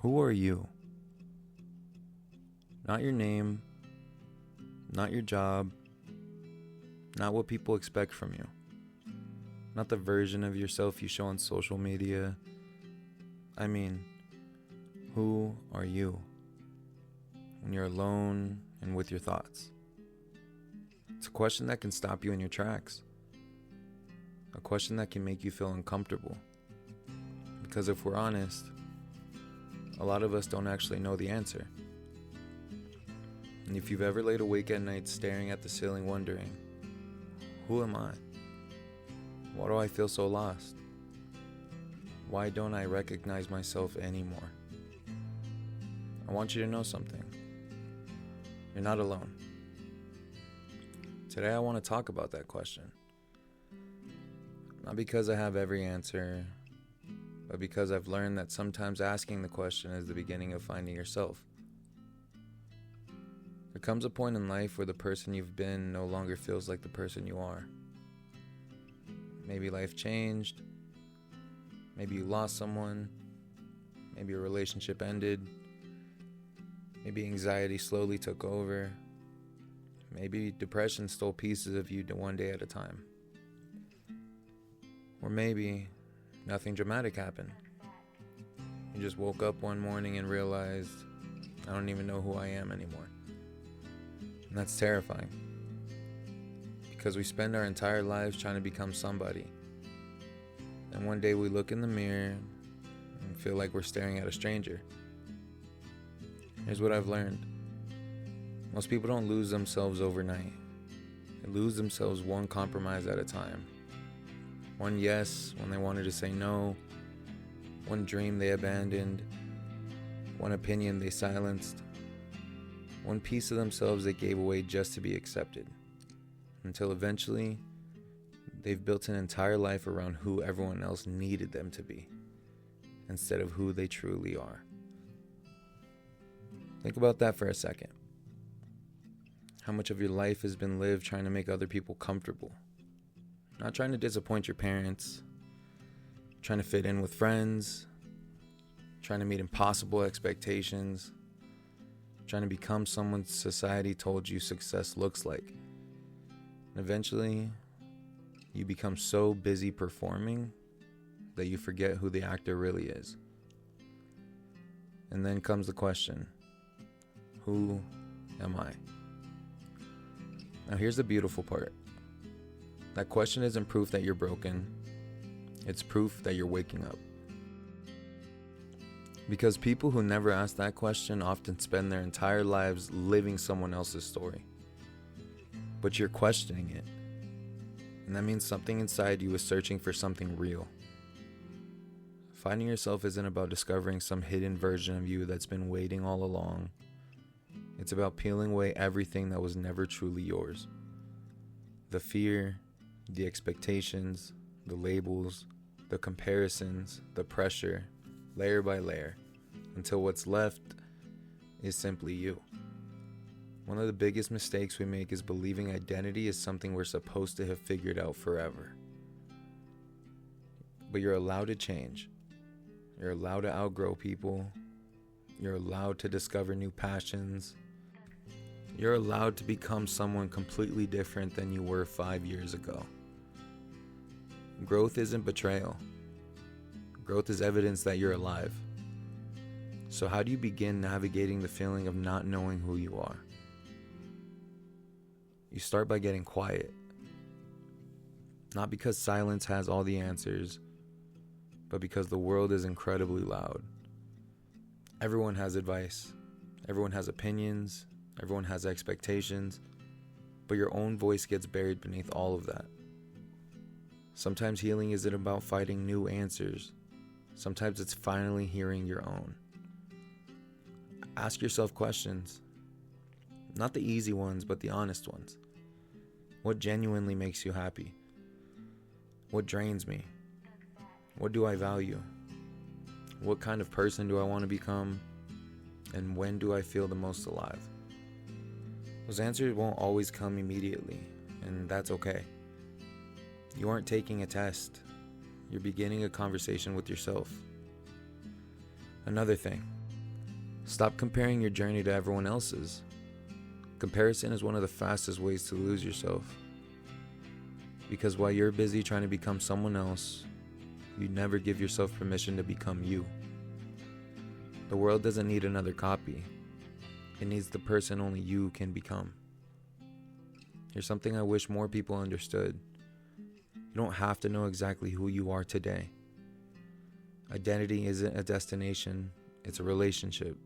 Who are you? Not your name, not your job, not what people expect from you, not the version of yourself you show on social media. I mean, who are you when you're alone and with your thoughts? It's a question that can stop you in your tracks, a question that can make you feel uncomfortable, because if we're honest, a lot of us don't actually know the answer. And if you've ever laid awake at night staring at the ceiling wondering, who am I? Why do I feel so lost? Why don't I recognize myself anymore? I want you to know something. You're not alone. Today I want to talk about that question. Not because I have every answer, but because I've learned that sometimes asking the question is the beginning of finding yourself. There comes a point in life where the person you've been no longer feels like the person you are. Maybe life changed. Maybe you lost someone. Maybe a relationship ended. Maybe anxiety slowly took over. Maybe depression stole pieces of you one day at a time. Or maybe nothing dramatic happened. You just woke up one morning and realized, I don't even know who I am anymore. And that's terrifying. Because we spend our entire lives trying to become somebody. And one day we look in the mirror and feel like we're staring at a stranger. Here's what I've learned. Most people don't lose themselves overnight. They lose themselves one compromise at a time. One yes when they wanted to say no. One dream they abandoned. One opinion they silenced. One piece of themselves they gave away just to be accepted. Until eventually, they've built an entire life around who everyone else needed them to be, instead of who they truly are. Think about that for a second. How much of your life has been lived trying to make other people comfortable? Not trying to disappoint your parents, trying to fit in with friends, trying to meet impossible expectations, trying to become someone society told you success looks like. And eventually, you become so busy performing that you forget who the actor really is. And then comes the question, who am I? Now here's the beautiful part. That question isn't proof that you're broken. It's proof that you're waking up. Because people who never ask that question often spend their entire lives living someone else's story. But you're questioning it. And that means something inside you is searching for something real. Finding yourself isn't about discovering some hidden version of you that's been waiting all along. It's about peeling away everything that was never truly yours. The fear, the expectations, the labels, the comparisons, the pressure, layer by layer, until what's left is simply you. One of the biggest mistakes we make is believing identity is something we're supposed to have figured out forever. But you're allowed to change. You're allowed to outgrow people. You're allowed to discover new passions. You're allowed to become someone completely different than you were 5 years ago. Growth isn't betrayal. Growth is evidence that you're alive. So how do you begin navigating the feeling of not knowing who you are? You start by getting quiet. Not because silence has all the answers, but because the world is incredibly loud. Everyone has advice. Everyone has opinions. Everyone has expectations. But your own voice gets buried beneath all of that. Sometimes healing isn't about fighting new answers. Sometimes it's finally hearing your own. Ask yourself questions. Not the easy ones, but the honest ones. What genuinely makes you happy? What drains me? What do I value? What kind of person do I want to become? And when do I feel the most alive? Those answers won't always come immediately, and that's okay. You aren't taking a test. You're beginning a conversation with yourself. Another thing, Stop comparing your journey to everyone else's. Comparison is one of the fastest ways to lose yourself. Because while you're busy trying to become someone else, you never give yourself permission to become you. The world doesn't need another copy. It needs the person only you can become. Here's something I wish more people understood. You don't have to know exactly who you are today. Identity isn't a destination, it's a relationship.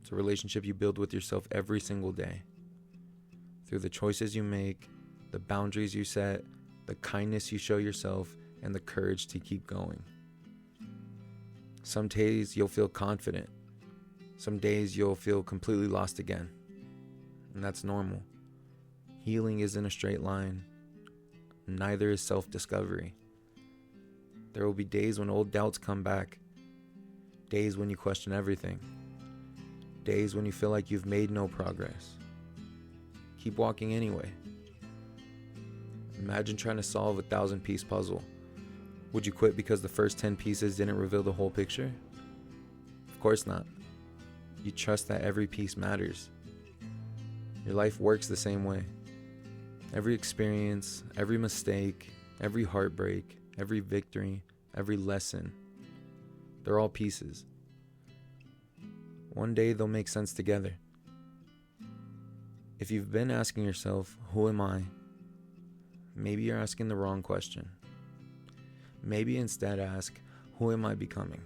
It's a relationship you build with yourself every single day. Through the choices you make, the boundaries you set, the kindness you show yourself, and the courage to keep going. Some days you'll feel confident. Some days you'll feel completely lost again. And that's normal. Healing isn't a straight line. Neither is self-discovery. There will be days when old doubts come back. Days when you question everything. Days when you feel like you've made no progress. Keep walking anyway. Imagine trying to solve a 1,000-piece puzzle. Would you quit because the first 10 pieces didn't reveal the whole picture? Of course not. You trust that every piece matters. Your life works the same way. Every experience, every mistake, every heartbreak, every victory, every lesson, they're all pieces. One day they'll make sense together. If you've been asking yourself, who am I? Maybe you're asking the wrong question. Maybe instead ask, who am I becoming?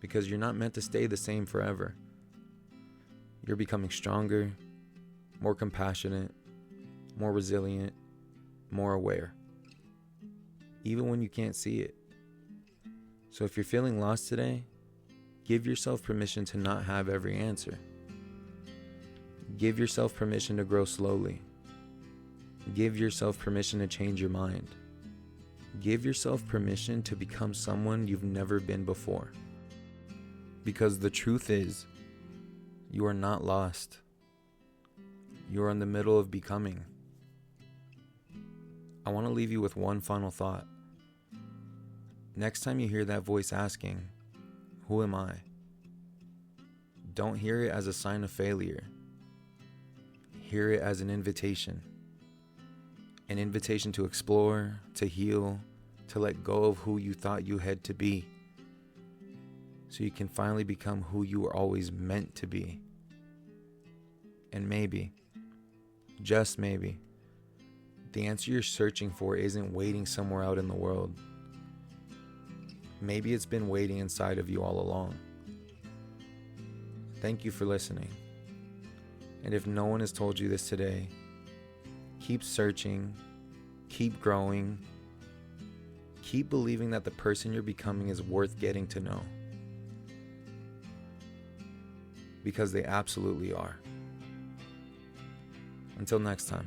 Because you're not meant to stay the same forever. You're becoming stronger, more compassionate, more resilient, more aware. Even when you can't see it. So if you're feeling lost today, give yourself permission to not have every answer. Give yourself permission to grow slowly. Give yourself permission to change your mind. Give yourself permission to become someone you've never been before. Because the truth is, you are not lost. You are in the middle of becoming. I want to leave you with one final thought. Next time you hear that voice asking, who am I? Don't hear it as a sign of failure. Hear it as an invitation. An invitation to explore, to heal, to let go of who you thought you had to be. So you can finally become who you were always meant to be. And maybe, just maybe, the answer you're searching for isn't waiting somewhere out in the world. Maybe it's been waiting inside of you all along. Thank you for listening. And if no one has told you this today, keep searching, keep growing, keep believing that the person you're becoming is worth getting to know. Because they absolutely are. Until next time.